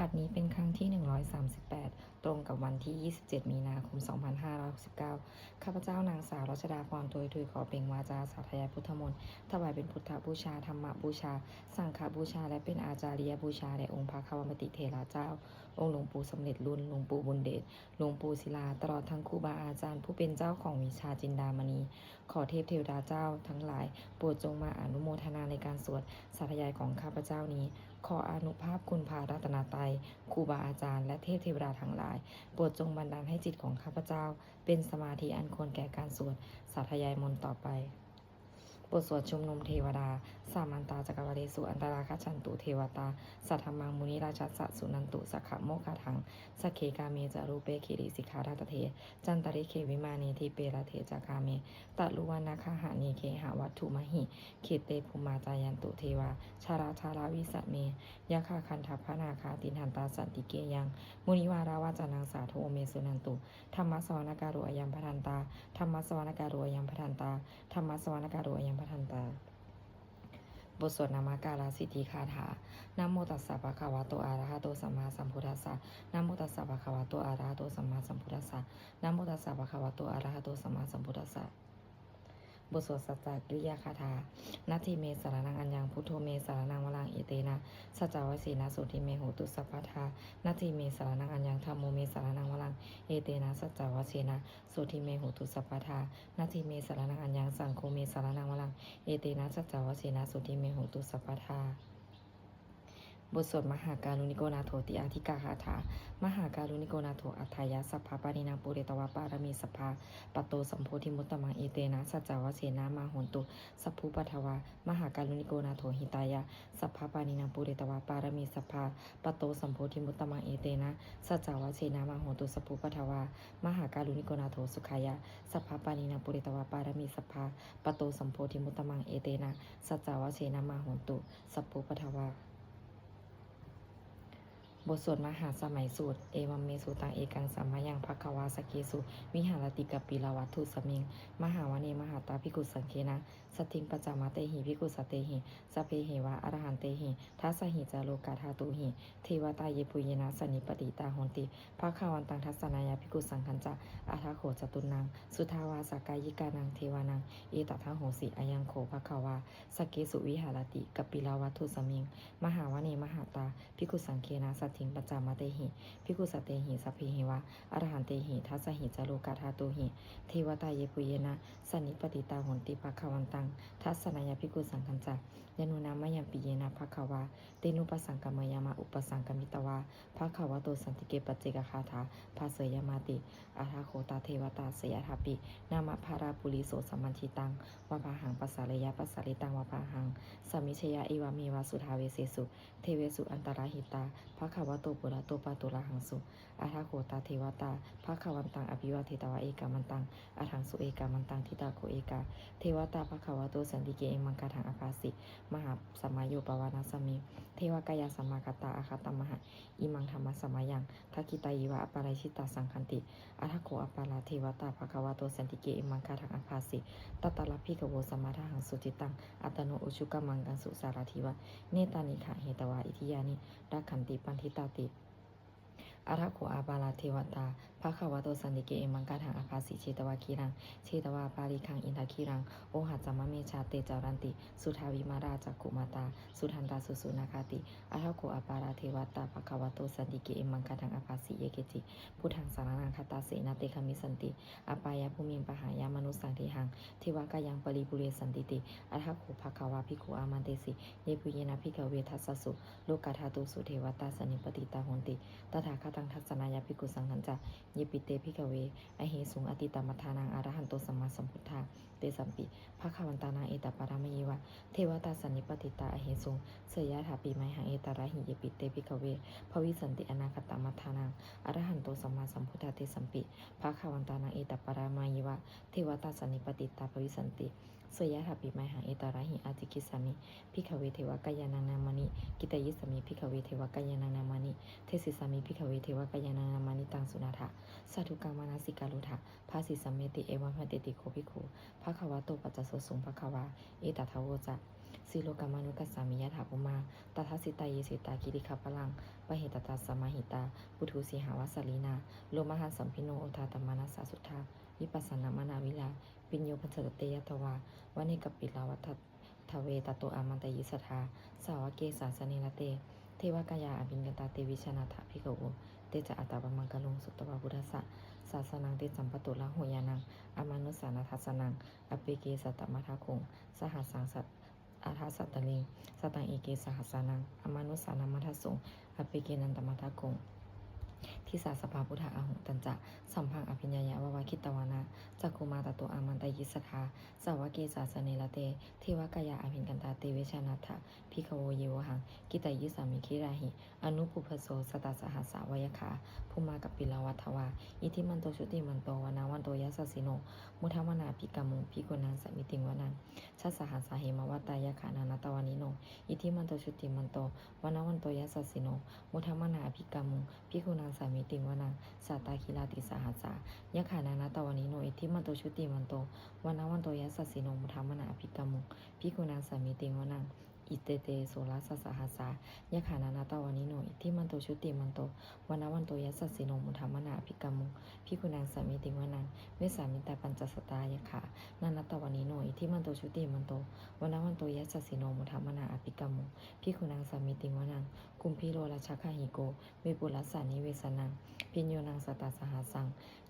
บัดนี้เป็นครั้งที่138ตรงกับวันที่27มีนาคม2569ข้าพเจ้านางสาวรัชดาพรโดยขอเปล่งวาจาสาธยายพุทธมนต์ถวายเป็นพุทธบูชาธรรมบูชาสังฆบูชาและเป็นอาจาริยบูชาแด่องค์พระคาวมติเถระเจ้าองค์หลวงปู่สำเร็จรุ่นหลวงปู่บุญเดชหลวงปู่ศิลาตลอดทั้งครูบาอาจารย์ผู้เป็นเจ้าของวิชาจินดามณีขอเทพเทวดาเจ้าทั้งหลายโปรดจงมาอนุโมทนาในการสวดสาธยายของข้าพเจ้านี้ขออานุภาพคุณพารัตนตรัยครูบาอาจารย์และเทพเทวดาทั้งหลายโปรดจงบันดาลให้จิตของข้าพเจ้าเป็นสมาธิอันควรแก่การสวดสาธยายมนต์ต่อไปบทสวดชุมนุมเทวดาสามันตาจักรวาเลสุอันตราคชันตุเทวตาสัทธมังมุนิราชัสสะสุนันตุสักขะโมคาถังสักเคกาเมจารูเปคิริสิกขาราตเทจันตริเควิมานีทีเปรเทจากาเมตะลุวานาคาหานีเคหาวัตถุมหิเขเตภูมาจายันตุเทวาชาราวิสัเมยะคาคันทัพพนาคาตินหันตาสันติเกยังมุนิวาราวาจานังสาโทเมสุนันตุธรรมสวนการุอยัมพทันตาธรรมสวนการุอยัมพทันตาธรรมสวนการุอยัมพทันตาบทสวดนามาการาสิทธิคาถานะโมตัสสะภะคะวะโตอะระหะโตสัมมาสัมพุทธัสสะนะโมตัสสะภะคะวะโตอะระหะโตสัมมาสัมพุทธัสสะนะโมตัสสะภะคะวะโตอะระหะโตสัมมาสัมพุทธัสสะบทสวดสัจจกิริยาคาถานาทีเมสารนังอัญญังพุทโธเมสารนังวรังเอเตนะสัจจวสีนะสุทิเมโหตุสัพพทานาทีเมสารนังอัญญังธัมโมเมสารนังวรังเอเตนะสัจจวสีนะสุทิเมโหตุสัพพทานาทีเมสารนังอัญญังสังโฆเมสารนังวรังเอเตนะสัจจวสีนะสุทิเมโหตุสัพพทาบทสวดมหาการุณิโกนาโถติอาธิกาคาถามหาการุณิโกนาโถอัฏฐายะสัพพปารินังปุเรตวะปารมีสัพพาปโตสัมโพธิมุตตมังเอเตนะสัจจวเสนามาโหนตุสัพพุปทวามหาการุณิโกนาโถหิตายะสัพพปารินังปุเรตวะปารมีสัพพาปโตสัมโพธิมุตตมังเอเตนะสัจจวเสนามาโหนตุสัพพุปทวามหาการุณิโกนาโถสุขายะสัพพปารินังปุเรตวะปารมีสัพพาปโตสัมโพธิมุตตมังเอเตนะสัจจวเสนามาโหนตุสัพพุปทวาบทสวดมหาสมัยสูตรเอวัมเมสุตังเอกังสัมมายังภควาสเกสุวิหารติกปิลาวัตถุสมิงมหาวเนมหาตาภิกขุสังเคนะสติงปัจจามาเตหิภิกขุสเตหิสเพหิวะอรหันเตหิทัสสหิจาโลกาธาตุหิเทวตาเยปุเยนะสนิปติตาโหนติภควันตังทัสสนายาภิกขุสังคัญจะอาทาโขจตุนังสุทาวาสกายิกานังเทวานังเอตทังโหสิอายังโขภควาสเกสุวิหารติกปิลาวัตถุสมิงมหาวเนมหาตาภิกขุสังเคนะสติงปัจจามาเตหิภิกขุสเตหิสัพเพหิวะอรหันเตหิทัสสหิจาโลกาธาตุหิเทวตาเยปุเยนะสนิปติตาโหนติภควันตังทัสสนายาภิกขุสังคัญจะยานุนามะยัมปิเยนะภควาเตนุปสังกัมมยามะอุปสังกมิตวาภควโตสันติเกปัจเจกคาถาภาเสยมาติอาทาโคตาเทวตาเสยทัปปินามะภาราปุริโสสัมมันทิตังวะภาหังปัสสะเลยะปัสสะลิตังวะภาหังสัมมิชยะเอวะเมวะสุทาเวเสสุเทเวสุอันตราหิตาภควโตปุระโตปะตุระหังสุอาทาโคตาเทวตาภควันตังอภิวาเทตวะเอกามันตังอาทังสุเอกามันตังทิตาโคเอกาเทวตาภควโตสันติเกเอมังคาทังอภาสิมหาสัมมาโยปวานาสมิเทวกายาสัมมาคตาอาคตมหะอิมังธรรมสัมมายังทักขิตายิวะอปาราชิตาสังคันติอาทาโคอปาราเทวตาภควโตสันติเกเอมังคาทังอภาสิตัตตลัพพิกโวสัมมาทหังสุจิตังอัตโนอุชุกมังกังสุสารทิวะเนตานิขะเหตวาอิทิยานิรักขันติปันทิตาติอาทักโขอาบาลาเทวตาภควโตสันติเกเอมังคาทังอภาสิเชตวาคีรังเชตวาปาริคังอินทคีรังโอหัจจามะเมชาเตจารันติสุทาวิมาราจักขุมาตาสุทันตาสุสุนาคาติอาทักโขอาบาลาเทวตาภควโตสันติเกเอมังคาทังอภาสิเยเกจิพุทธังสารนังคตาเสนาเตคมิสันติอปายาภูมิปหายามนุสังเทหังเทวกายังปริปุเรสันติติอาทักโขภควาภิกขุอามันเตสิเยปุเยนะภิกขเวทัสสสุโลกาธาตุสุเทวตาสนิปติตาโหนติตถาคตังทัสสนายาภิกขุสังคัญจะเยปิเตภิกขเวอเหสุงอติตมัฏฐานังอรหันโตสัมมาสัมพุทธาเตสัมปิภควันตานังเอตปารามะยวะเทวตาสันนิปติตาอเหสุงเสยยะถาปิไมหังเอตระหิเยปิเตภิกขเวภวิสันติอนาคตมัฏฐานังอรหันโตสัมมาสัมพุทธาเตสัมปิภควันตานังเอตปารามะยวะเทวตาสันนิปติตาภวิสันติเสยยะถาปิไมหังเอตระหิอาติกิสามิภิกขเวเทวกายานังนามานิกิตยิสามิภิกขเวเทวกายานังนามานิเทศิสามิภิกขเวเทวกายานังนามานิตังสุนาถะสาธุกังมานาสิกาลุถะภาสิสัมเมติเอวัมหติติโคภิกขุภควโตปัจจโสสุงภควาเอตถาวโวจะ สิโลกามานุกัสสามิยะถาปุมาตถาสิตาเยสิตากิริคาพลังปะเหตตาสมาหิตาปุถุสีหาวาสลีนาโลมหันสัมพิโนโอทาตมานัสสาสุทธาวิปัสสนามานาวิลาปิญโยปัญจตเตยตวาวเนกปิลาวัฏทเวตโตอามันตยิสทาสาวเกสาสนิลเตเทวกายาอภิญญตาเตวิชนาถาภิกขโวเตจะอัตตาปมังกลุงสุตตวาพุทธะศาสนังเตสัมปตุละโหยานังอมานุสานาทัสสนังอเปเกสัตตมัทคงสหัสสังสัตอาทัสสัตตลิงสตังเอเกสหัสสานังอมานุสานามัทสงอเปเกนันตมัทคงทิสาสภาพุทธาอาหุตันจะสัมพังอภิญญายะววาคิตวานาจักคุมาตโตอามันตยิสทาสาวเกสาสเนลเตเทวกายาอภิญกันตาเตเวชนาถาภิกขโวเยวหังกิตยิสามิคิราหิอนุปุพโสสตาสหัสสาวยขาภูมากับปิลาวัฏวาอิทิมันโตชุติมันโตวนาวันโตยัสสสิโนมุทาวนาภิกามุภิกขุนังสมิติงวนังชัสสหัสสาเหมวัตตายขานานาตวานิโนอิทิมันโตชุติมันโตวนาวันโตยัสสสิโนมุทาวนาภิกามุภิกขุนังสมิติงวนังสัตตาคิลาติสหัสสายขานานาตวานิโนอิทิมันโตชุติมันโตวนาวันโตยัสสสิโนมุทาวนาภิกามุภิกขุนังสมิติงวนังอิเตเตโสลาสสหัสสายขานานาตวานิโนอิทิมันโตชุติมันโตวนาวันโตยัสสสิโนมุทาวนาภิกามุภิกขุนังสมิติงวนังเวสามิตาปัญจสตายขานานาตวานิโนอิทิมันโตชุติมันโตวนาวันโตยัสสสิโนมุทาวนาภิกามุภิกขุนังสมิติงวนังกุมพิโรราชคหิโกเวปุรัสสานิเวสนังพิญโยนังสตาสหัสสัง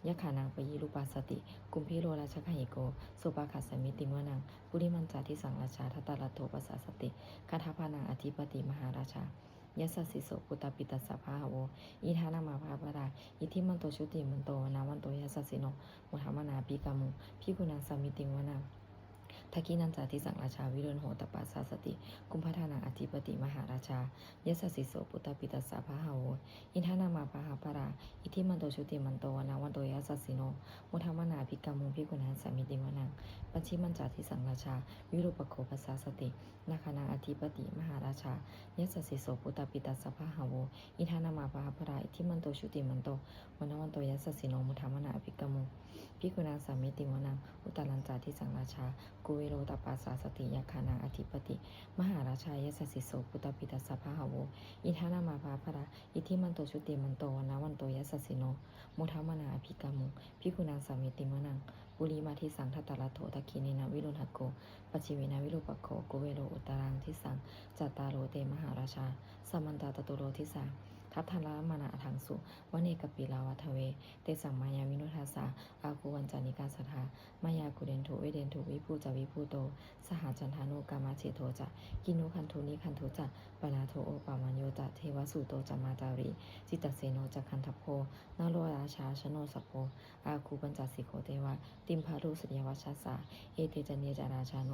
ยะขานังปยิรูปาสติกุมพิโรราชคหิโกสุปาขัสสมิติงวนังปุริมันจาทิสังราชาทัตตาลโทปัสสาสติคาถาพานังอธิปติมหาราชายัสสสิโสปุตตปิตัสสะภาหโวอิทานามาภาปราอิทิมันโตชุติมันโตนาวันโตยัสสสิโนมุทามนาภิกามุภิกขุนังสมิติงวนังทักกินันจาทิสังราชาวิรุณโหตปัสสาสติกุมภทานังอธิปติมหาราชายัสสสิโสปุตตปิตัสสะภาหโวอิทานามาภาปราอิทิมันโตชุติมันโตนาวันโตยัสสสิโนมุทามนาภิกามุภิกขุนังสมิติงวนังปัจฉิมันจาทิสังราชาวิรูปโคปัสสาสตินาคานังอธิปติมหาราชายัสสสิโสปุตตปิตัสสะภาหโวอิทานามาภาปราอิทิมันโตชุติมันโตวันวันโตยัสสสิโนมุทามนาภิกามุภิกขุนังสมิติงวนังอุตลันจาทิสังราชากุเวโรตปัสสาสติยาคานังอธิปติมหาราชายัสสสิโสปุตตปิตัสสะภาหโวอิทานามาภาปราอิทิมันโตชุติมันโตวันวันโตยัสสสิโนมุทามนาภิกามุภิกขุนังสมิติงวนังปุริมาทิสังทัตตาลโททักขินีนาวิรุณหโกปัจฉิวินาวิรูปโคกุเวโรอุตรังทิสังจัตตาโรเตมหาราชาสัมมันตาตตุโรทิสังทัพทันละมานาทังสุวเนกปิลาวัทเวเตสังมายาวินุทัสสาอากูวันจานิกาสถามายากุเดนทุเวเดนทุวิภูจาวิภูโตสหจันทานุกามาเชโทจะกินุคันทุนิคันทุจะปนาโทโอปามันโยจะเทวสุโตจะมาจาริจิตเสโนจะคันทัพโพนาโลราชาชโนสัพโพอาคูปัญจสิโขเทวะติมพารุสยวัชชาสาเอเตจเนจาราชาโน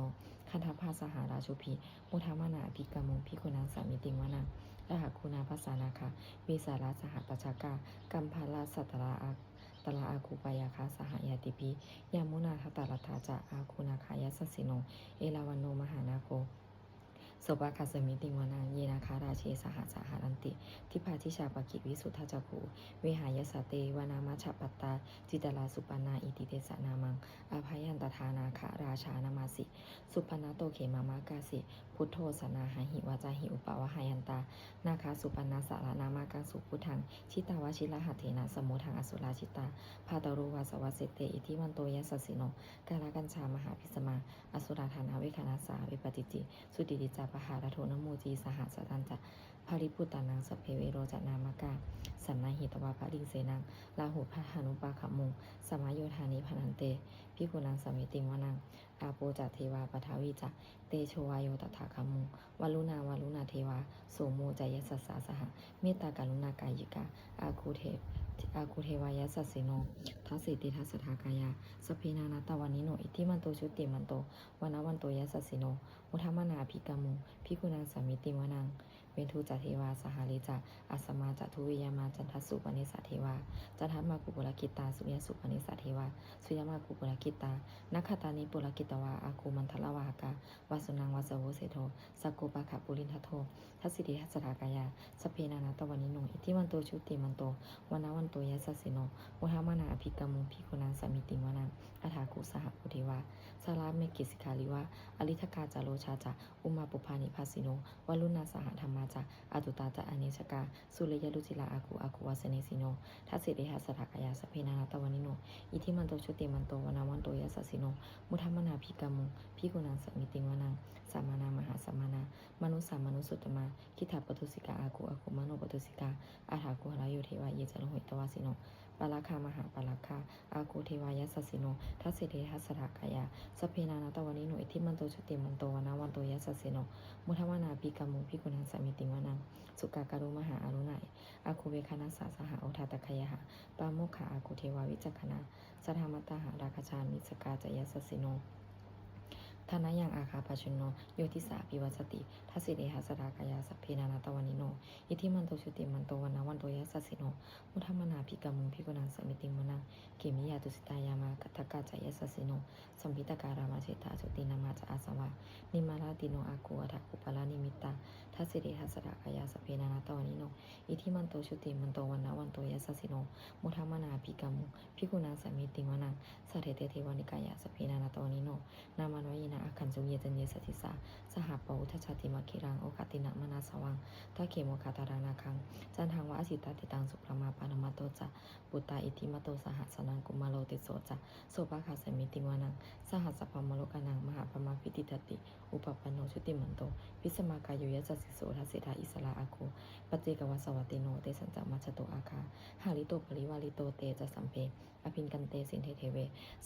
คันทัพพาสหาราชุพีมุทามนาภิกามุภิกุนังสามิติงวนังละหคุณาภัสสานาคะวิสาราสหปัจจกากัมพาลาสัตตราอาตลาอาคูปายาคาสหายาติพียามุนาทัตตารัฐาจะอาคุณาคายัสสสิโนเอลาวันโนมหานาโคโสปาคัสมิติงวนังเยนาคาราเชสหสหารันติทิพาทิชาปกิวิสุทธจักขูเวหายสเตวนามาชปัตตาจิตลาสุปนาอิติเตสนามังอาภยันตทานาคะราชานามาสิสุปนาโตเขมามากาสิพุทโธสนาหาหิวาจาหิอุปาวหายันตานาคาสุปนาสารนามากาสุพุทธังชิตาวชิลหัตเถนะสมุทังอสุราชิตาพาตรูวาสวเสเตอิทิมันโตยัสสสิโนกาลกัญชามหาพิสมาอสุราธานาเวคณาสาเวปติจิสุติติจาปหารโทนโมจีสหัสตันจะภาริพุตตานังสเพเวโรจนามากาสันนาหิตวาภริงเสนังลาหุพหานุปาขมุงสมายโยธานิพนันเตพิกุนังสมิติงวนังอาโปจัเทวาปทาวิจะเตโชวายโยตถาคมุงวลุณาวลุณาเทวาโสโมจายสัสสาสหเมตตากรุณากายิกาอาคูเทวายสัสสิโนทัสสิติทัสสทากายาสเพนานาตวานิโนอิทิมันโตชุติมันโตวนาวันโตยัสสสิโนมุทามนาภิกามุภิกุนังสมิติงวนังเวนทุจัเทวาสหาริจะอัสมาจัทุวิยามาจันทสุปนิสสเทวาจันทัมากุปุรกิตาสุยสุปนิสสเทวาสุยามากุปุรกิตานักขตานิปุรกิตวาอาคูมันทลาวาหกาวาสุนังวาสโวเสโทสกโกปะขะปุรินทโททัสสิติทัสสทากายาสเพนานาตวานิโนอิทิมันโตชุติมันโตวนาวันโตยัสสสิโนมุทามนาภิกามุภิกุนังสมิติงวนังอัฏฐากุสหพุท เทวาสาราเมกิสิกาลิวาอลิทกาจาโลชาจาอุมาปุพานิภาสิโนวลุณาสหธรรมาจาอาตุตาจาอเนชกาสุเลยลุจิลาอาคูวาสเนสิโนทัสสิเดหะสถากายาสเพนานาตวานิโนอิทิมันโตชุติมันโตวนาวันโตยัสสสิโนมุทัมมนาภิกามุภิกุนังสมิติงวนังสามานามหาสามานามนุสามนุสุตมาคิถาปตุสิกาอาคูมโนปตุสิกาอาถากุหรายุเทวาเยจโลหิตวาสิโนปาราคามหาปาราคาอาคูเทวายัสสสิโนทัสสิเดหะสถากายาสเพนานาตวานิโนอิทิมันโตชุติมันโตวนาวันโตยัสสสิโนมุทัมมนาภิกามุภิกุนังสมิติงวนังสุกาการุมหาอรุณัยอาคูเวคานาสาสหโอทาตคยหะปาโมขะอาคูเทวาวิจักขณาสธรรมตาหาราคชามิสกาจยัสสสิโนธนายังอาคาปชุนโนโยติสาปิวัสติทัสสิเดหะสรากายาสเพนานาตวานิโนอิทิมันโตชุติมันโตวนาวันโตยัสสสิโนมุทัมมนาภิกามุภิกุนังสมิติงมนังเกมิยาตุสิตายามากัตถกาจยัสสสิโนสัมพิตการามาเชตาจุตินามาจอาสวะนิมาลาติโนอาคูอัฏฐกุปลานิมิตตาทัสสิเดหะสรากายาสเพนานาตวานิโนอิทิมันโตชุติมันโตวนาวันโตยัสสสิโนมุทัมมนาภิกามุภิกุนังสมิติงมนังสัทเทเตเทวานิกายาสเพนานาตวานิโนนามันวยินาอาคันจุเยจันเยสติสาสหปอุทชาติมาคิรังโอกาตินะมนาสวังตะเขโมคาตารานาคังจันทังวะอสิตาติตังสุปรมาปานมาโตจะปุตตาอิทิมาโตสหัสนังกุมาโลติโสจะโสภาคาสมิติวานังสหัสสะพมโลกานังมหาปมาพิติตติอุปปันโนชุติมันโตวิสมากายโยยัสสิโสทัสสิทาอิสลาอาคูปเจกวัสวัติโนเตสัญจมัชโตอาคาหาลิโตปริวาลิโตเตจะสัมเพอภินกันเตสินเทเทเว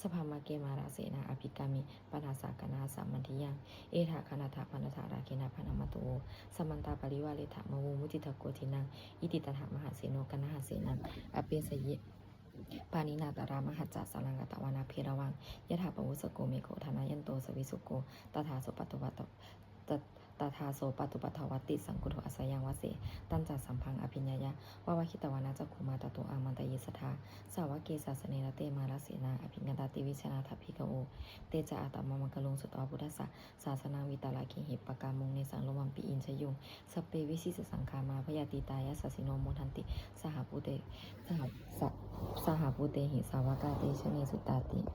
สภามาเกมาราเสนาอภิกามิปนาสากนาสามันทิยังเอถาคณาถาพันธาราเคนาพนามาตุโอสมันตาปริวาเลถามวูมุติตะโกทินังอิติตถามหาเสโนกนหาเสนังอเปสยิปานินาตารามหัจจาสลังกตวานาเพระวังยถาปวุสโกเมโกธนายันโตสวิสุโกตถาโสปตุวัตตถาโสปตุปัฏฐวัตติสังกุโทอาสยังวเสตันจัสัมพังอภิญญายะวาวคิตวานาจักขุมาตโตอามันตยิสทาสาวกเกสาสเนระเตมาลเสนาอภิญญาตติวิชนาทัพพิกโอเตจาอาตมมังกลุงสุตวพุทธะศาสนาวิตาลาคิหิปกามุงในสังโลมัมปิอินชยุงสเปวิสิสสังคามาพยาติตายะสัสิโนโมทันติสหปุเตหิสาวกาเตชเนสุตาติ